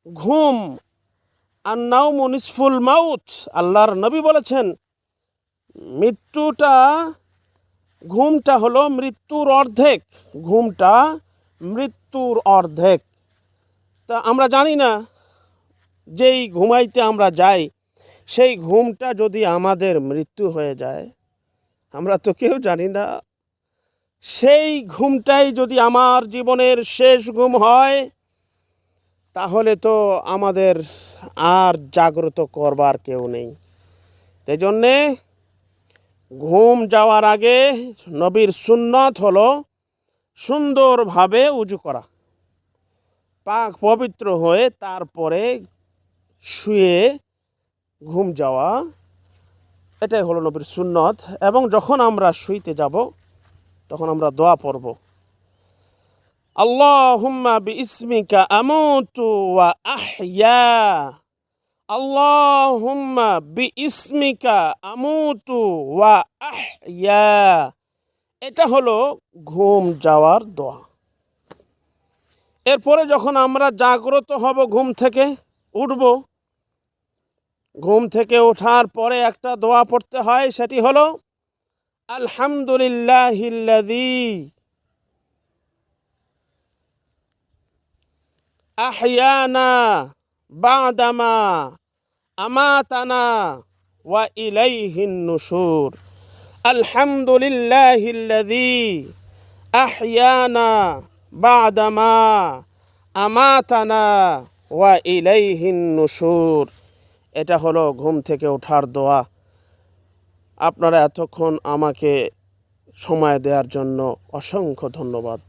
ঘুম আন্নাউমু নিসফুল মাউত, আল্লাহর নবী বলেছেন ঘুমটা হলো মৃত্যুর অর্ধেক। ঘুমটা মৃত্যুর অর্ধেক। তা আমরা জানি না, যেই ঘুমাইতে আমরা যাই সেই ঘুমটা যদি আমাদের মৃত্যু হয়ে যায়, আমরা তো কেউ জানি না। সেই ঘুমটাই যদি আমার জীবনের শেষ ঘুম হয়, তাহলে তো আমাদের আর জাগ্রত করবার কেউ নেই। সেই জন্যে ঘুম যাওয়ার আগে নবীর সুন্নত হলো সুন্দরভাবে উজু করা, পাক পবিত্র হয়ে তারপরে শুয়ে ঘুম যাওয়া। এটাই হলো নবীর সুন্নত। এবং যখন আমরা শুইতে যাব তখন আমরা দোয়া পড়ব, আল্লাহুম্মা বিইসমিকা আমুতু ওয়া আহইয়া, আল্লাহুম্মা বিইসমিকা আমুতু ওয়া আহইয়া। এটা হলো ঘুম যাওয়ার দোয়া। এরপরে যখন আমরা জাগ্রত হব, ঘুম থেকে উঠব, ঘুম থেকে ওঠার পরে একটা দোয়া পড়তে হয়, সেটি হলো আলহামদুলিল্লাহিল্লাযী আহইয়ানা বা'দামা আমাতানা ওয়া ইলাইহিন নুশুর। আলহামদুলিল্লাহিল্লাযী আহইয়ানা বা'দামা আমাতানা ওয়া ইলাইহিন নুশুর। এটা হলো ঘুম থেকে ওঠার দোয়া। আপনারা এতক্ষণ আমাকে সময় দেওয়ার জন্য অসংখ্য ধন্যবাদ।